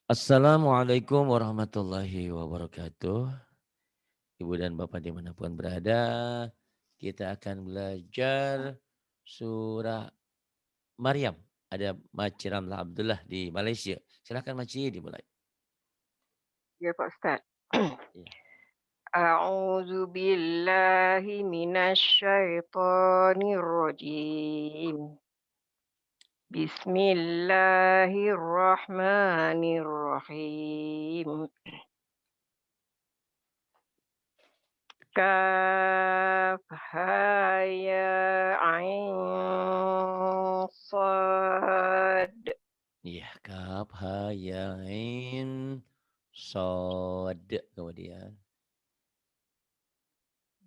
Assalamualaikum warahmatullahi wabarakatuh. Ibu dan Bapak dimanapun berada, kita akan belajar surah Maryam. Ada Maci Ramlah Abdullah di Malaysia. Silakan Maci dimulai. Ya Pak Ustaz. Ya. A'udzu billahi minasyaitonir rajim. Bismillahirrahmanirrahim. Kaf ha ya ain sad. Iya, kaf ha ya ain sod kemudian.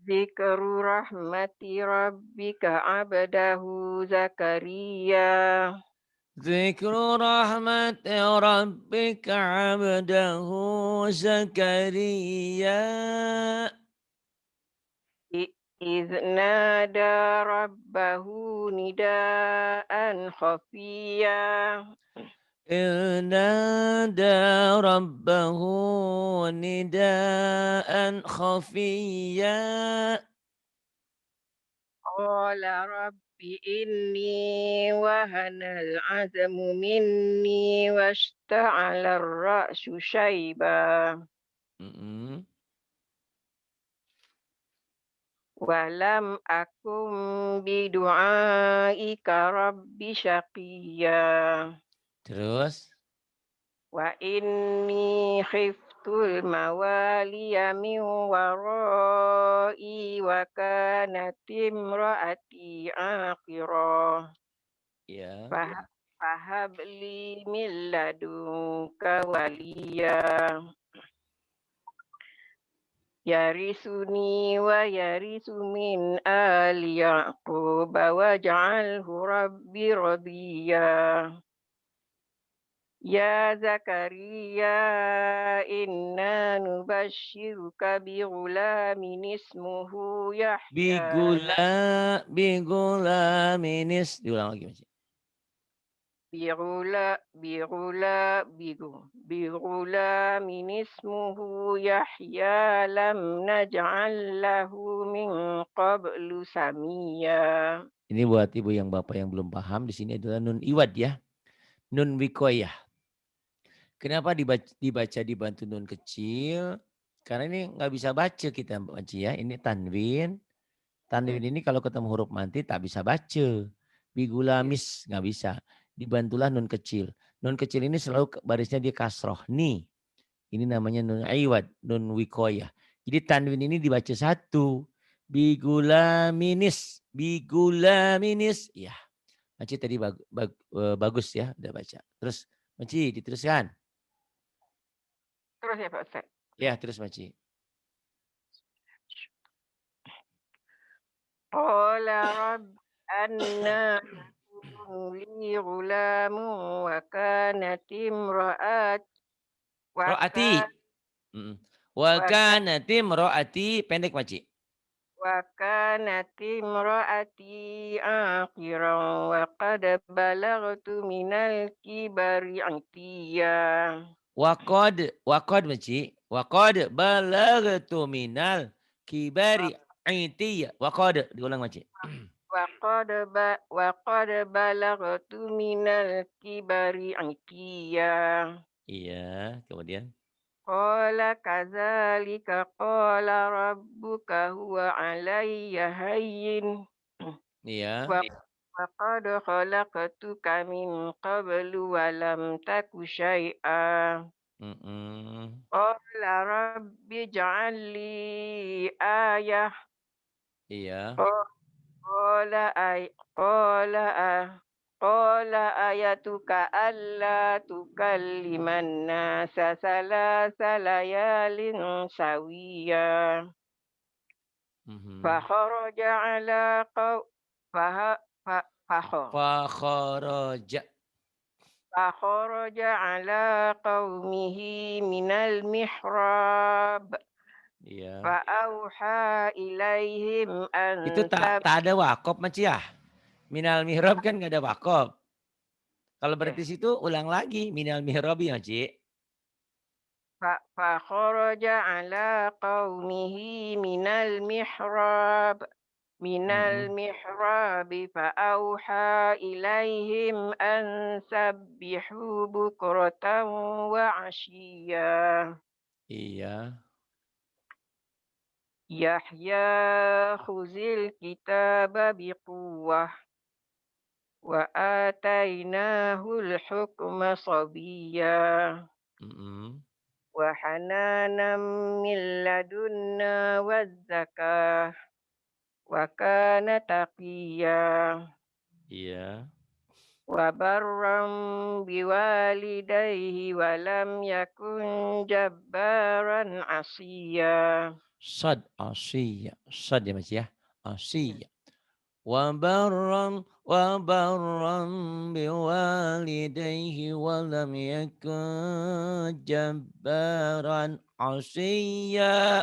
Zikru rahmati rabbika abdahu Zakaria. Zikru rahmat rabbika abdahu Zakaria. إذ نادى ربه نداء خفيا إذ نادى ربه نداء خفيا. قال رب إني وهن العزم مني واشتعل الرأس شيبا Mm-mm. ولم أكن بدعائك رب شقيا Terus, وإني خفت الموالي من ورائي وكانت امرأتي عاقرا ya, فه- فهب لي من لدنك وليا يرثني ويرث من آل يعقوب واجعله ربي رضيا يا زكريا إنا نبشرك بغلام اسمه يحيى bigula minis. Diulang lagi masih. بغلام اسمه يحيى لم نجعل له من قبل سميا. Ini buat ibu yang bapak yang belum paham. Di sini adalah nun iwad ya. Nun wikoyah. Kenapa dibaca dibantu nun kecil? Karena ini nggak bisa baca kita baca ya. Ini tanwin. Tanwin ini kalau ketemu huruf mati tak bisa baca. Bigulamis nggak bisa. Dibantulah nun kecil. Nun kecil ini selalu barisnya dia kasroh. Nih. Ini namanya nun iwad. Nun wikoyah. Jadi tanwin ini dibaca satu. Bigulaminis. Bigulaminis. Ya. Maci tadi bagus ya. Udah baca. Terus Maci diteruskan. Terus ya Pak Ustaz. Ya terus Maci. قال رب أنا يكون لي غلام وكانت امرأتي Ro'ati. وكان Mm. Wa وكان kanatim ro'ati. Pendek Maci. وكانت امرأتي عاقرا وقد بلغت من الكبر عتيا. Wakod Maci. Wakod balagtu minal kibari itiya. Wakod. Diulang Maci. وقد بلغت من الكبر عتيا. Iya. Kemudian. قال كذلك قال ربك هو علي هين Iya. و- وقد خلقتك من قبل ولم تك شيئا. Mm-mm. قال رب اجعل لي آية. Iya. قال قال آي قال آ قال آيتك ألا تكلم الناس ثلاث ليال سويا. Mhm. فخرج على قو فه ف فخ Fakharaja. فخرج على قومه من المحراب Iya. فأوحى إليهم Itu أن tak ada wakop Maci ya. Minal mihrab kan nggak ada wakop. Kalau ya berarti situ ulang lagi minal mihrab ya Ci. فخرج على قومه من المحراب من Mhm. المحراب فأوحى إليهم أن سبحوا بكرة وعشيا Iya. يحيى خذ الكتاب بقوة وآتيناه الحكم صبيا Mhm. وحنانا من لدنا والزكاة وكان تقيا Iya. وبرا بوالديه ولم يكن جبارا عصيا Shad asiyya. Shad ya Mas ya. Asiyya. Wa barran biwalidayhi wa lam yakun jabbaran asiyya.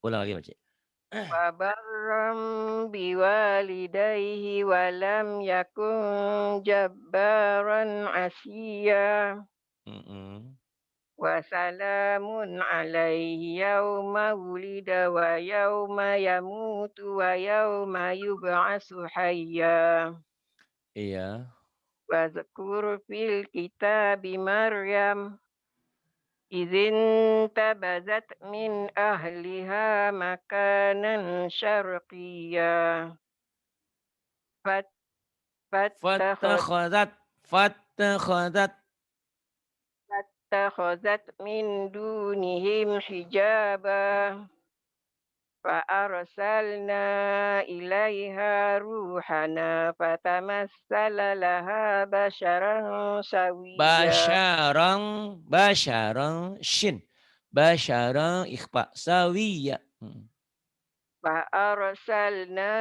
Ulang lagi Mas. وبرا بوالديه ولم يكن جبارا عصيا Mhm. وسلام عليه يوم ولد ويوم يموت ويوم يبعث حيا Iya. واذكر في الكتاب مريم إذ انتبذت من أهلها مكانا شرقيا فات- Fattakhadat. Fattakhadat. فاتخذت من دونهم حجابا فأرسلنا إليها روحنا فتمثل لها بشرا سويا Basyaran shin. Basyaran ikhfa sawiyya. فأرسلنا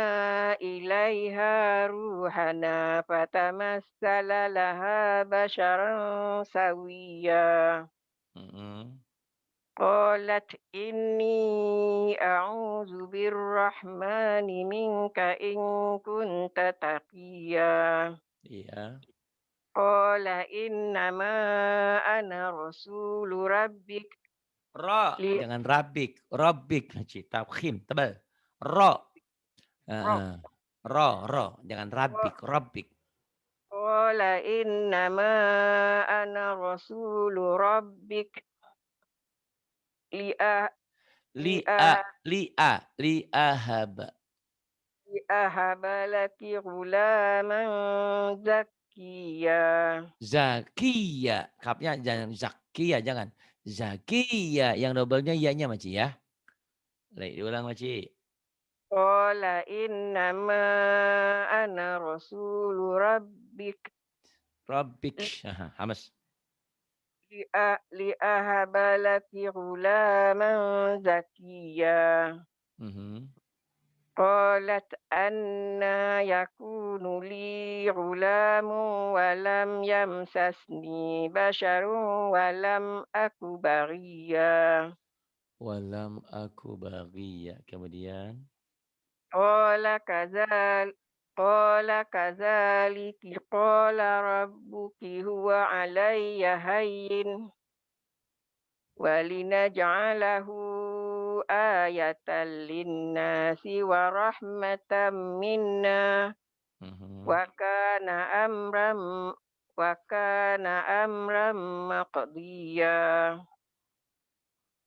إليها روحنا فتمثل لها بشرا سويا Mhm. قالت إني أعوذ بالرحمن منك إن كنت تقيا Iya. قال إنما أنا رسول ربك ل- Jangan rabik, rabbik, tafkhim tebal. Ra, heeh. Jangan rabik, rabbik. قال إنما أنا رسول ربك لأ- Li'a, لأ- li'ahab. لأهب لك غلاما زكيا Zakiyya, kapnya jangan zakiyya, jangan. Zakiyya, yang dobelnya iya-nya Maci ya. Diulang Maci. قال إنما أنا رسول ربك Rabbik, hamas. لأهب لك غلاما زكيا Mhm. قالت أنى يكون لي غلام ولم يمسسني بشر ولم أك بغيا Walam aku baghiya. Kemudian. قال كذلك قال كذلك قال ربك هو علي هين ولنجعله آية للناس ورحمة منا Mhm. وكان أمرا وكان أمرا مقضيا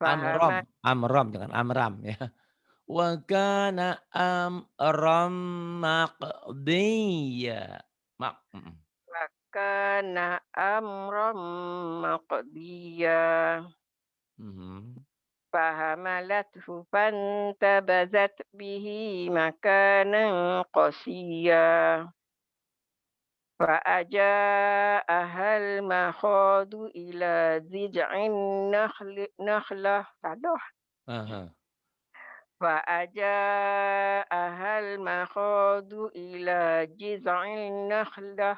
فهمت Amram, jangan amram ya. Wa kana amram maqdiya. وكان أمرا مقضيا Mhm. فحملته فانتبذت به مكانا قصيا فأجاءها المخاض إلى جذع نخلة Aha. فأجاءها المخاض إلى جذع النخلة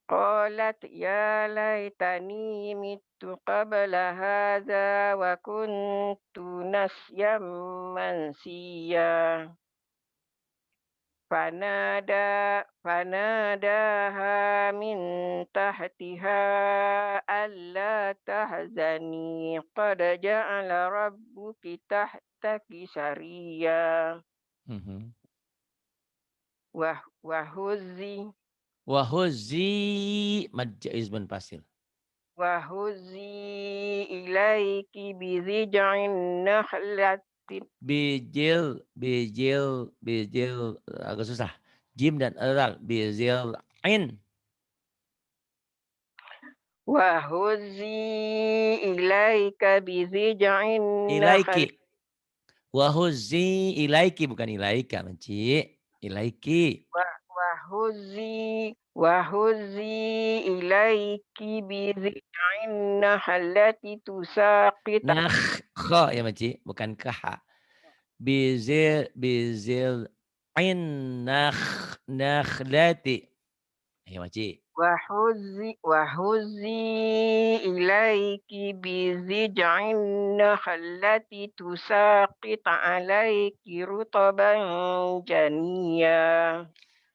قالت يا ليتني مت قبل هذا وكنت نسيا منسيا فناداها من تحتها ألا تحزني قد جعل ربك تحتك سريا Mhm. وهزي Wahuzi mad jaiz munfasil. وهزي إليك بذجع النخلة Bijil agak susah. Jim dan ral. Bijil ain. وهزي إليك بذجع النخل Ilaiki. Wahuzi ilaiki bukan ilaika, Menci. Ilaiki. وهزي إليك بذجع النخلة تساقط Nah, kho ya Menci, bukan kaha. Bizil ain nakhlati. Ya Menci. وهزي إليك بذجع النخلة تساقط عليك رطبا جنيا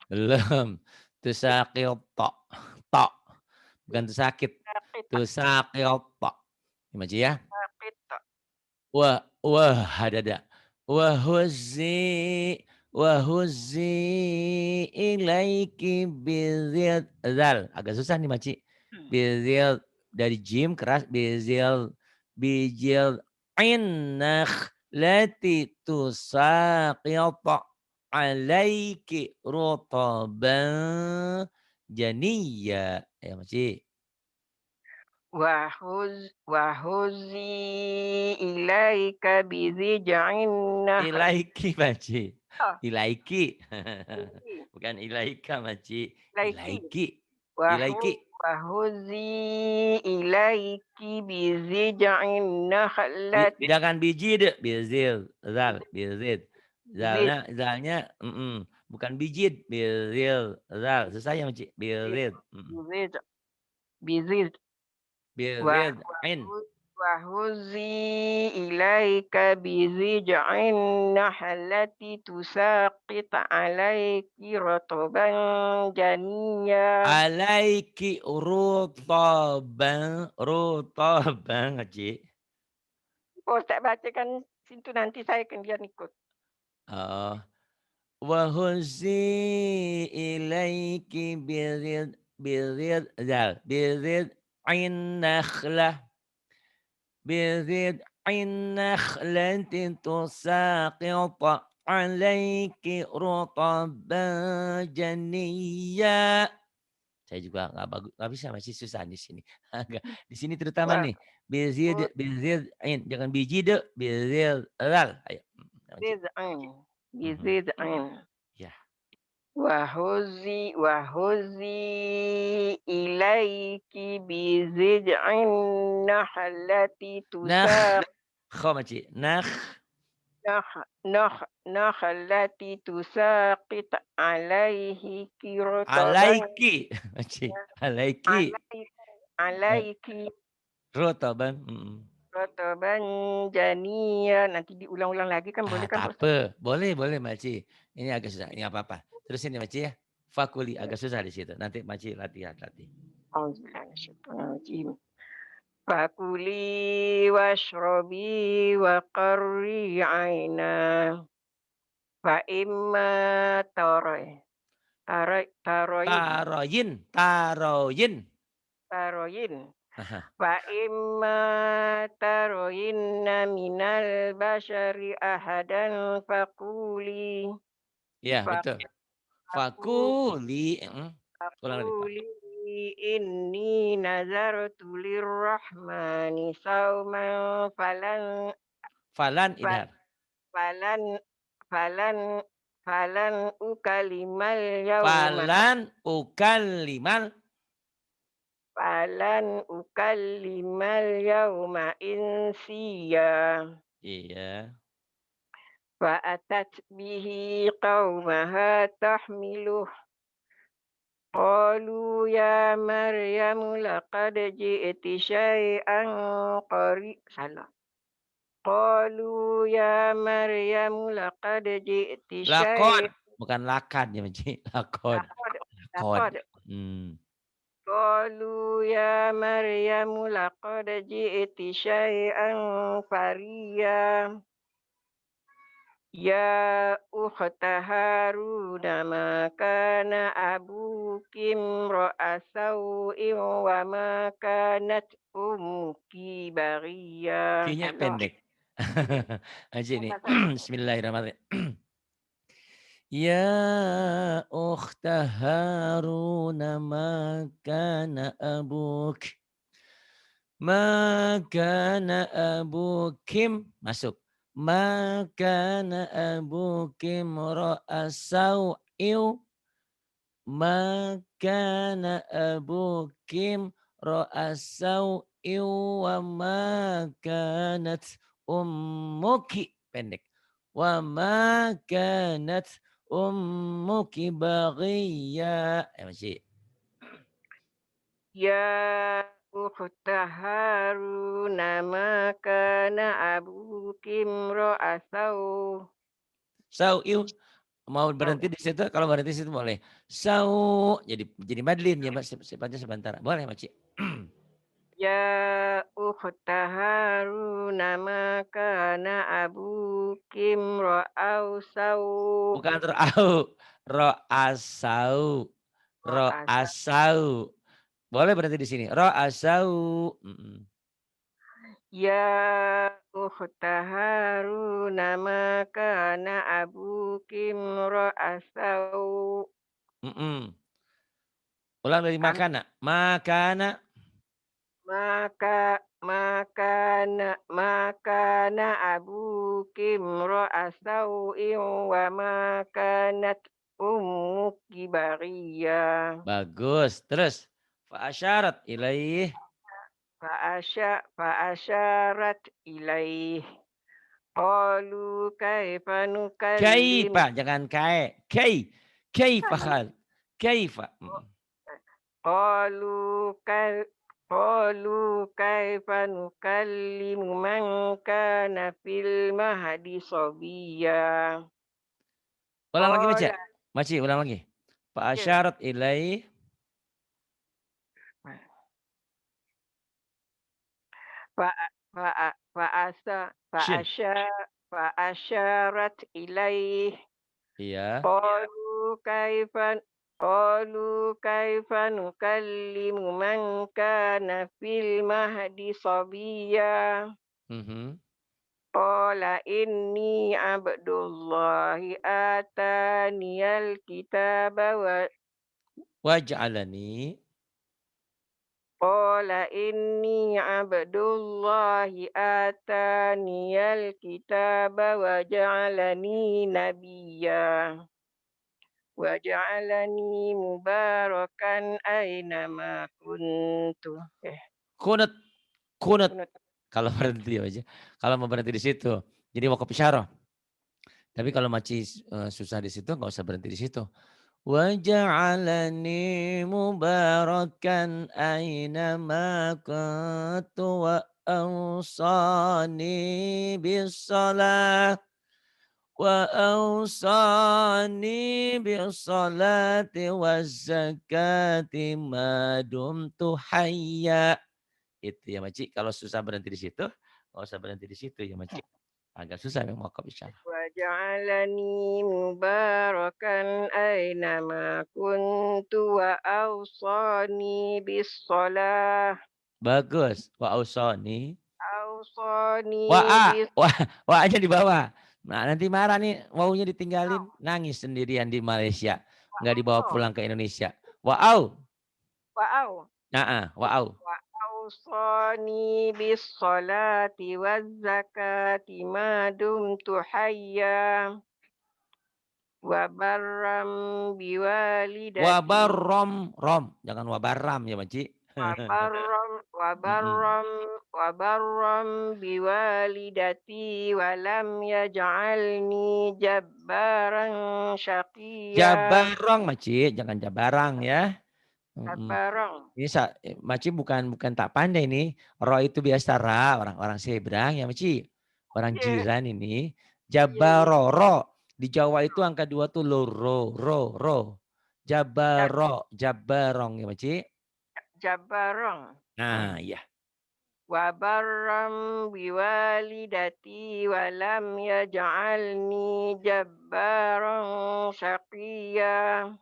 Belum. Tusaqil ta. Ta. Bukan tusakit. تساقط Tusaqil ta. Ya Menci ya. تساقط Wah hadada. Wahuzzi wahuzzi ilaiki bizil zal. Agak susah nih Maci. Bizil dari jim keras bizil bijil innakh lati tusaqita alaiki rutaban janiyya. Ya Maci. وهزي إليك بذجع النخل Ilaiki Maci. آه، Ilaiki. إليك Bukan ilaika Maci. إليك Ilaiki. وهو Ilaiki. وهزي إليك بذجع النخلة Jangan biji deh. Bizil. Zal. Bizil. بذج Zalnya. Bukan biji. Bizil. Zal. Susah ya Maci. Bizil. بذج بذج وه- Bizil. Ain. وهزي إليك بذجع النخلة تساقط عليك رطبا جنيا. Alaiki rutaban. Rutaban Maci. Oh, tak bacakan situ nanti saya kemudian ikut. Oh. وهزي إليك بضع النخلة بضع النخلة تساقط عليك رطبا جنيا. Saya juga nggak bagus, nggak bisa masih susah di sini. Agak di sini terutama nih. Bizid, jangan biji deh. Bizid, lal. Ayo. Nanti. وهزي Mhm. بضع Ya. وهزي إليك بجذع النخلة Nakh, تساقط kho maci. Nakh, نخلة تساقط عليه رطبا alaiki. Maci. Alaiki. عليك Eh, عليك Rotaban. رطبا جنيا. Nanti diulang-ulang lagi kan boleh kan Tak Pak Ustaz? apa. Boleh, boleh Maci. Ini agak susah. Ini apa-apa. Terus ini Maci ya. Fakuli agak susah di situ. Nanti Maci latihan. Auzubillahi فكلي واشربي وقري عينا فإما ترين Taroyin. Taroyin. ترين Aha. فإما ترين من البشر أحدا فقولي Ya, betul. Fakuli. Ulang lagi Pak. فقولي إني نذرت للرحمن صوما Falan idhar. فلن فلن فلن أكلم اليوم Falan ukalimal. فلن أكلم اليوم إنسيا Iya. فأتت به قومها تحمله قالوا يا مريم لقد جئت شيئا salah قالوا يا مريم لقد جئت Lakon. شيئا Bukan lakan ya Maci, lakon. laqad Lakon. laqad. Hmm. Qalu ya Maryamu laqad ji'ti syai'an fariya. Ya ukhta Harun ma kana abuki imra'a sawin wa ma kanat ummuki baghiya. Q-nya Gitu. pendek. Maci nih. Bahasa Arab. Bismillahirrahmanirrahim. Ya ukhta Harun ma kana abuk. Ma kana abukim. Masuk. Ma kana abukim ra'asau iu. Ma kana abukim ra'asau iu wa ma kanat ummuki. Pendek. Wa ma kanat ummuki baghiya. Masih. Ya ukhta Harun ma kana abuki imra'a Sau iu. Mau berhenti di situ, kalau berhenti di situ boleh. Sau, jadi madlin ya, Mas. Sifatnya sebentar. Boleh, Makcik. Ya ukhta Harun ma kana abuki imra'aw Bukan ro'au, ro'asau, asa. ro'asau. Boleh berhenti di sini. Ro'asau. Ya ukhta Harun ma kana abuki imra'a Mm-mm. Ulang dari Am makana. Makana. makana abuki imra'a sawin wa ma kanat ummuki baghiya. Bagus. Terus. Fa'asyarat ilaih. Fa'asyarat ilaih. Qalu kaifa nukallim. Kaifa. Jangan kai. Kaifa khal. Kaifa. Qalu kai Qalu kaifa nukallimu man kana fil mahdi sabiyya. Ulang lagi baca. Qala Masih ulang lagi. ya. Fa'asyarat ilaih. Fa fa fa'asa Shin. fa'asya fa'asyarat ilaih. Iya. Qalu kaifa Qalu kaifa nukallimu man kana fil mahdi sabiyya. Mhm. Qala inni abdullahi ataniyal kitaba wa Waj'alani. Qala inni abdullahi ataniyal kitaba wa ja'alani nabiyya wa ja'alani mubarakan ainama kuntu. Kunut. Kunut. Kunut. Kalau berhenti aja. Kalau mau berhenti di situ. Jadi wakaf isyarah. Tapi kalau masih susah di situ nggak usah berhenti di situ. Waja'alani mubarakan aynama kuntu wa awsani bisalah wa awsani bisalati wa zakati ma dumtu hayya. Itu ya Maci. Kalau susah berhenti di situ, nggak usah berhenti di situ ya Maci. Agak susah memang wakaf isyarah. Waj'alani mubarakan ainama kuntu wa awsani bis-shalah. Bagus. Wa ausani. Awsani Wa bis wa aja di bawah. Nah, nanti marah nih, waunya ditinggalin, nangis sendirian di Malaysia, nggak dibawa oh, pulang ke Indonesia. Wa'au. wa'aw. Nah, wa'au. Wa awsani bis-sholati waz-zakati ma dumtu hayya. Wa barram biwalidati. Wabarrom, rom, jangan wabaram ya, Maci. Wabarram Mm-mm. wabarram wabarram biwalidati walam yaj'alni jabbaran syaqiyya. Jabarong, Maci, jangan jabarang ya. Mm-mm. Jabbarang. Ini Maci bukan tak pandai nih. Ro itu biasa ra, orang-orang Seberang ya Maci. Orang Iya, jiran ini. iya, iya. Jabaroro. Di Jawa itu angka 2 tuh loro, ro. Ja Jabarong ya Maci. Jabarong. Nah, iya. Wa barram biwalidati wa lam yaj'alni jabbaran syaqiyya.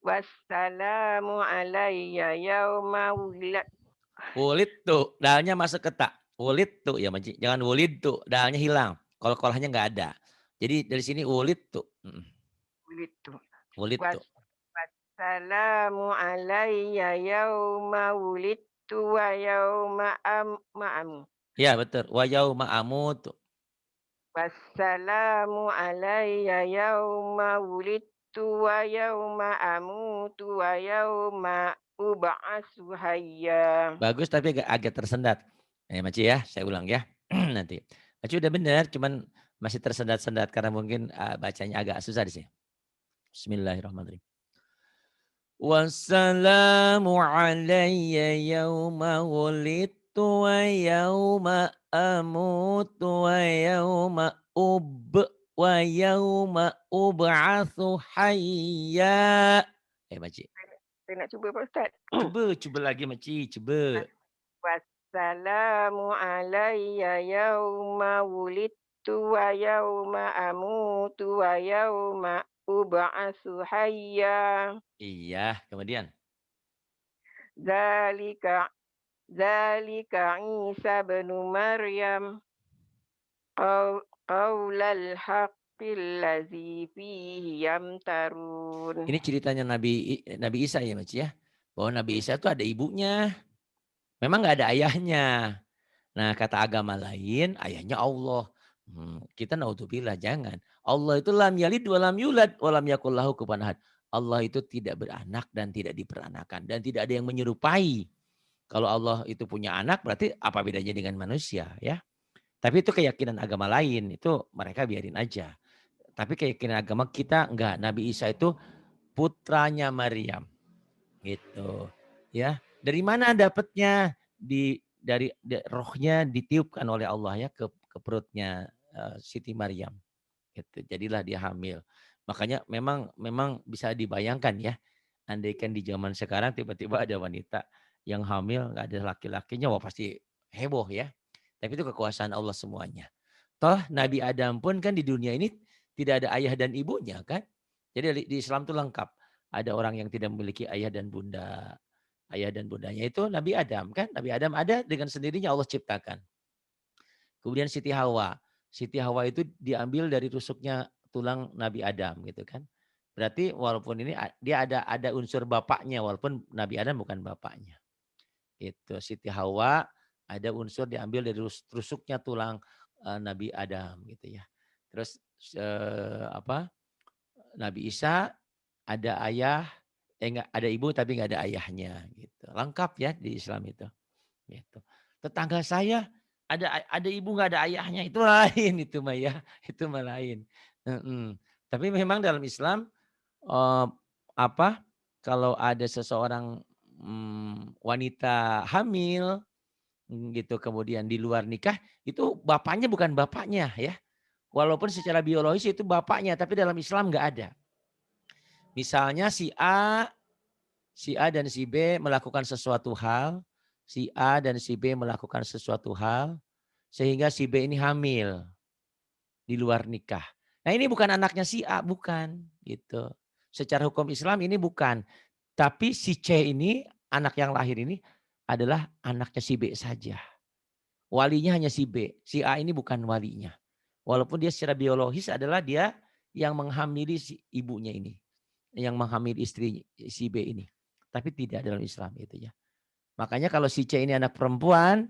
Wassalamu alayya yauma wulad Wulidtu, dalnya masuk ke ta. Wulidtu ya Maci. Jangan wulidtu, dalnya hilang. Kolkolahnya nggak ada. Jadi dari sini wulidtu. wulidtu. Wulidtu. Wassalamu alayya yauma wulidtu wa yauma ma'amu. Ya betul. Wa yauma amutu. Wassalamu alayya yauma wulidtu wa yauma amutu wa yauma ub'atsu hayya. Bagus tapi agak tersendat. Maci ya, saya ulang ya. Nanti. Maci udah benar, cuman masih tersendat-sendat karena mungkin bacanya agak susah di sini. Bismillahirrahmanirrahim. Wassalamu alayya yawma wulidtu wa yawma amutu wa yawma wa yawma ub'atsu hayya. Maci. Saya nak cuba Pak Ustaz. Coba lagi Maci, coba. Wassalamu alayya yauma wulidtu wa yauma amutu wa yauma ub'atsu hayya. Iya, kemudian. Dzalika dzalika Isa bin Maryam qaulal haqqil ladzi fihi yamtarun. Ini ceritanya Nabi Isa ya Maci ya. Bahwa Nabi Isa itu ada ibunya. Memang nggak ada ayahnya. Nah kata agama lain ayahnya Allah. Kita naudzubillah jangan. Allah itu lam yalid walam yulad walam yakul lahu kufuwan ahad. Allah itu tidak beranak dan tidak diperanakan. Dan tidak ada yang menyerupai. Kalau Allah itu punya anak berarti apa bedanya dengan manusia ya. Tapi itu keyakinan agama lain. Itu mereka biarin aja. Tapi keyakinan agama kita enggak. Nabi Isa itu putranya Maryam. Gitu. Ya. Dari mana dapatnya? Rohnya ditiupkan oleh Allah ya ke perutnya Siti Maryam. Gitu. Jadilah dia hamil. Makanya memang bisa dibayangkan ya. Andaikan di zaman sekarang tiba-tiba ada wanita yang hamil nggak ada laki-lakinya, wah pasti heboh ya. Tapi itu kekuasaan Allah semuanya. Toh Nabi Adam pun kan di dunia ini tidak ada ayah dan ibunya kan. Jadi di Islam itu lengkap. Ada orang yang tidak memiliki ayah dan bunda. Ayah dan bundanya itu Nabi Adam kan. Nabi Adam ada dengan sendirinya Allah ciptakan. Kemudian Siti Hawa. Siti Hawa itu diambil dari rusuknya tulang Nabi Adam gitu kan. Berarti walaupun ini dia ada unsur bapaknya walaupun Nabi Adam bukan bapaknya. Itu Siti Hawa ada unsur diambil dari rusuknya tulang Nabi Adam gitu ya. Terus apa? Nabi Isa ada ayah, enggak ada ibu tapi enggak ada ayahnya gitu. Lengkap ya di Islam itu. Gitu. Tetangga saya ada ibu nggak ada ayahnya itu lain itu mah ya, itu mah lain. Tapi memang dalam Islam eh, apa kalau ada seseorang wanita hamil gitu kemudian di luar nikah itu bapaknya bukan bapaknya ya. Walaupun secara biologis itu bapaknya tapi dalam Islam nggak ada. Misalnya si A dan si B melakukan sesuatu hal, si A dan si B melakukan sesuatu hal, sehingga si B ini hamil di luar nikah. Nah ini bukan anaknya si A, bukan gitu. Secara hukum Islam ini bukan. Tapi si C ini, anak yang lahir ini adalah anaknya si B saja. Walinya hanya si B. Si A ini bukan walinya. Walaupun dia secara biologis adalah dia yang menghamili si ibunya ini. Yang menghamili istri si B ini. Tapi tidak dalam Islam itu ya. Makanya kalau si C ini anak perempuan,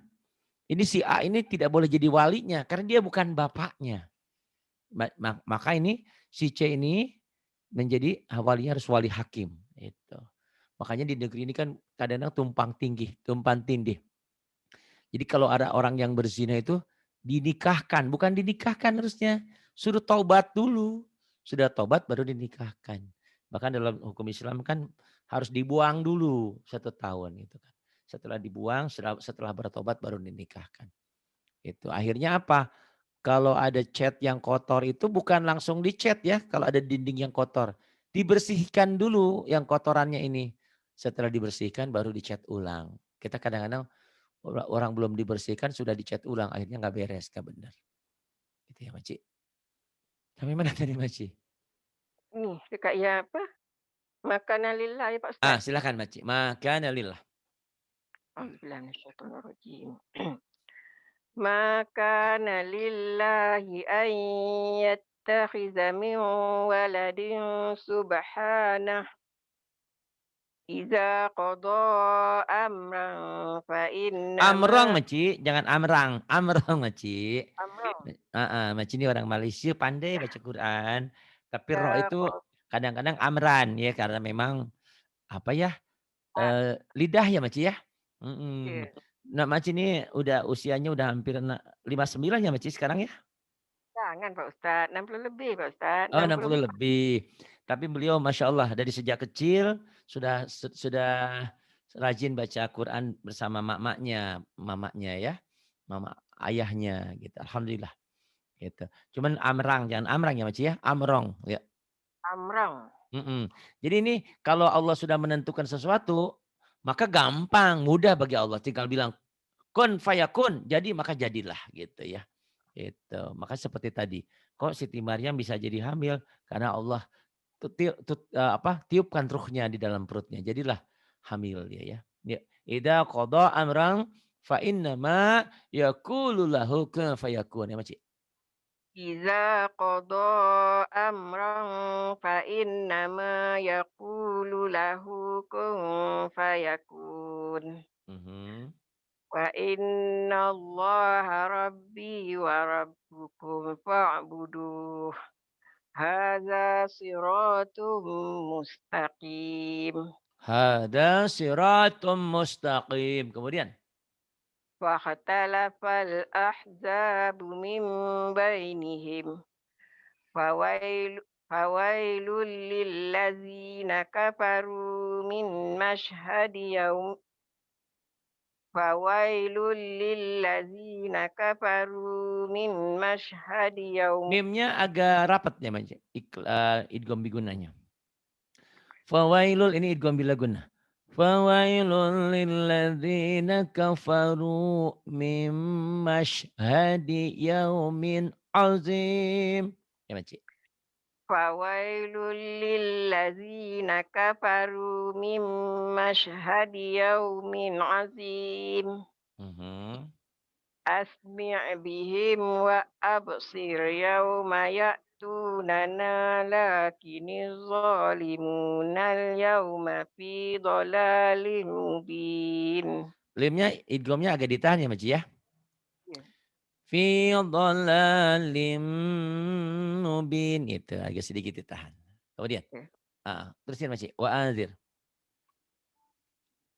ini si A ini tidak boleh jadi walinya karena dia bukan bapaknya. Maka ini si C ini menjadi walinya harus wali hakim. Itu. Makanya di negeri ini kan kadang-kadang tumpang tindih. Jadi kalau ada orang yang berzina itu dinikahkan, bukan dinikahkan harusnya. Suruh taubat dulu. Sudah taubat baru dinikahkan. Bahkan dalam hukum Islam kan harus dibuang dulu 1 tahun gitu kan. Setelah dibuang, setelah bertobat baru dinikahkan. Itu akhirnya apa? kalau ada cat yang kotor itu bukan langsung dicat ya, kalau ada dinding yang kotor. Dibersihkan dulu yang kotorannya ini. Setelah dibersihkan baru dicat ulang. Kita kadang-kadang orang belum dibersihkan sudah dicat ulang, akhirnya nggak beres, nggak benar. Gitu ya Maci. Sampai mana tadi Maci? Nih, kayak apa, makanan lillah ya Pak Ustaz. Silakan Maci. Makana lillah. A'udzubillahi minasyaitonirrajim. Ma kana lillahi an yattakhiza min waladin subhanah idza qada amran fa Amrong innama Maci, jangan amrang. Amrong Maci. amran Maci ini orang Malaysia pandai baca Quran. Tapi roh idza itu qada kadang-kadang amran ya karena memang apa ya, lidah ya Maci ya? Mhm. ya, Nah Maci ini udah usianya udah hampir 59 ya Maci sekarang ya? jangan Pak Ustaz, 60 lebih Pak Ustaz, Oh 60 64. lebih. Tapi beliau Masya Allah dari sejak kecil sudah rajin baca Quran bersama mamanya ya. Mama ayahnya gitu. Alhamdulillah gitu. Cuman amrang, jangan amrang ya Maci ya, amrong ya. Amran. Mhm. Jadi ini kalau Allah sudah menentukan sesuatu, maka gampang, mudah bagi Allah. Tinggal bilang kun fayakun, jadi maka jadilah gitu ya. Gitu. Maka seperti tadi, kok Siti Maryam bisa jadi hamil karena Allah tiupkan ruhnya di dalam perutnya. Jadilah hamil dia ya. Ya. Idza qada amran fa innama yaqulu lahu kun fayakun ya Makcik. Iza qada amran fa innama yaqulu lahu kun fayakun. Mhm. Wa innallaha rabbi wa rabbukum fa'buduh. Hadza siratum mustaqim. Hada siratum mustaqim. Kemudian Fakhtalafal ahzabu min bainihim. Fawailul lillazina kafaru min mashhadi yaum fawailul lillazina kafaru min mashhadi yaum mimnya agak rapat ya Makcik. Idgham bigunanya. Fawailul ini idgham bila gunnah. Fawailul lilladzina kafaru mim masyhadi yaumin azim. Ya Makcik. fawailul lillazina kafaru min mashhadi yaumin azim. Mhm. Asmi' bihim wa absir yawma ya'tunana lakiniz zalimuna al-yawma fi dhalalin mubin. Limnya idghamnya agak ditahan ya Makcik ya. Ya, Fi dhalalim mubin. Itu agak sedikit ditahan. Kemudian. ya. Terusin Makcik. Wa anzir.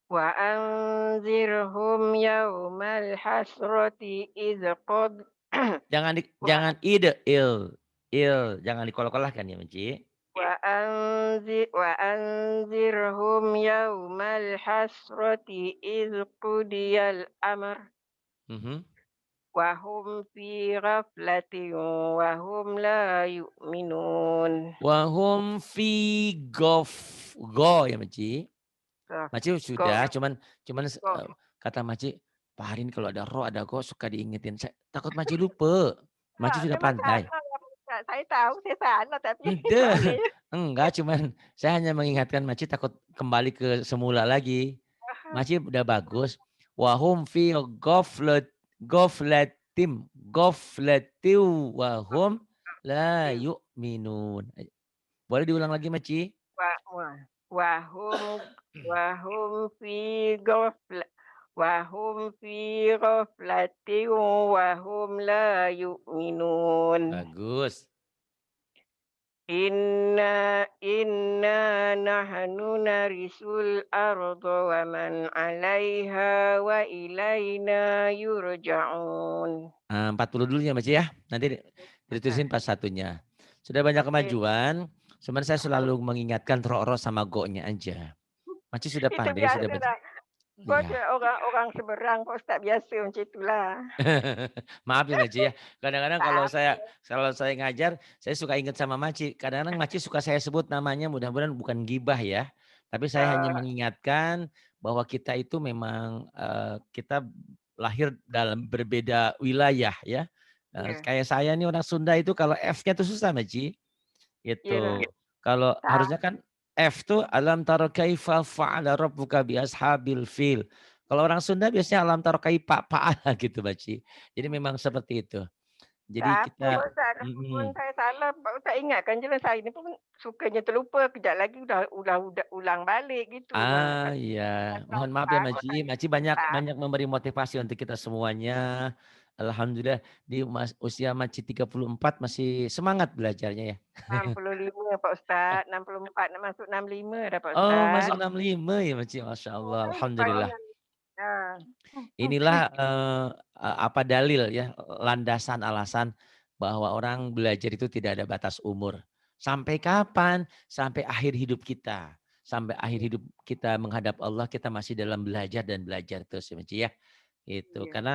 Wa anzirhum yawmal hasrati idh qad wa Jangan ide jangan dikolok-kolahkan ya Makcik. wa anzirhum yawmal hasrati idh qudiyal amr. Mhm. Wahum fi ghaflatin wahum la yu'minun. Wahum fi go ya Makcik. Nah, Makcik go sudah cuman go. kata Makcik, "Pak Harin kalau ada ro, ada go suka diingetin." Takut Makcik lupa. Makcik sudah Memang pandai. salah ya, Kak, saya tahu saya salah tapi Ente, soalnya enggak cuman saya hanya mengingatkan Makcik takut kembali ke semula lagi. Makcik udah bagus. Wahum fi ghaflatim wahum la yu'minun. Boleh diulang lagi Makcik? wa wa wahum wahum fi ghafla wahum fi ghaflatin wahum la yu'minun. Bagus. Inna nahnu narisul arda wa man 'alaiha wa ilaina yurja'un. 40 dulu ya Mas ya. Nanti Nah, ditulisin pas satunya. Sudah banyak oke. kemajuan, cuman saya selalu mengingatkan ro-ro sama go-nya aja. Masih sudah Itu pandai, sudah biasa baca. dah. Kok Iya. ada orang-orang seberang Pak Ustaz, biasa macam itulah. Maaf ya Makci ya, kadang-kadang Tak apa. kalau saya ngajar, saya suka ingat sama Makci. Kadang-kadang Makci suka saya sebut namanya, mudah-mudahan bukan gibah ya. Tapi saya hanya Oh, mengingatkan bahwa kita itu memang, kita lahir dalam berbeda wilayah ya. iya, Kayak saya nih orang Sunda itu kalau F-nya tuh susah Makci, iyalah, gitu. Kalau tak harusnya kan F tuh alam tara kaifa fa'ala rabbuka bi ashabil fil. Kalau orang Sunda biasanya alam tara kaifa fa'ala gitu, Makci. Jadi memang seperti itu. Jadi tak apa kita Pak Ustaz, walaupun mhm. saya salah Pak Ustaz ingatkan je lah, saya ni pun sukanya terlupa, kejap lagi udah ulang balik gitu. Iya. Kata Mohon maaf ya, baru Makci. saya Makci banyak tak banyak memberi motivasi untuk kita semuanya. Alhamdulillah di usia Makci 34 masih semangat belajarnya ya. 65 Pak Ustaz, 64 nak masuk 65 dah Pak Oh, Ustaz. masuk 65 ya, Makci? Masya Allah, alhamdulillah. Panjang. Ah. Inilah, apa dalil ya, landasan alasan bahwa orang belajar itu tidak ada batas umur. Sampai kapan? Sampai akhir hidup kita. Sampai akhir Iya, hidup kita menghadap Allah, kita masih dalam belajar dan belajar terus ya, Mici, ya. Itu iya. karena,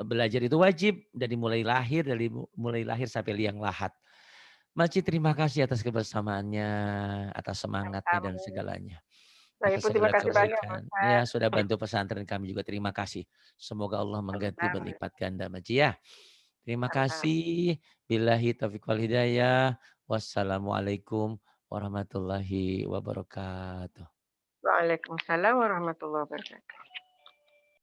belajar itu wajib mulai lahir sampai liang lahat. Makci terima kasih atas kebersamaannya, atas semangatnya dan Sama-sama. segalanya. Saya Atas pun terima segala kasih banyak Pak kebaikan. Ustaz. Ya sudah bantu pesantren kami juga terima kasih. Semoga Allah mengganti Sama-sama, berlipat ganda Maji ya. Terima sama-sama. kasih. Billahi taufiq wal hidayah. Wassalamualaikum warahmatullahi wabarakatuh. Waalaikumsalam warahmatullahi wabarakatuh.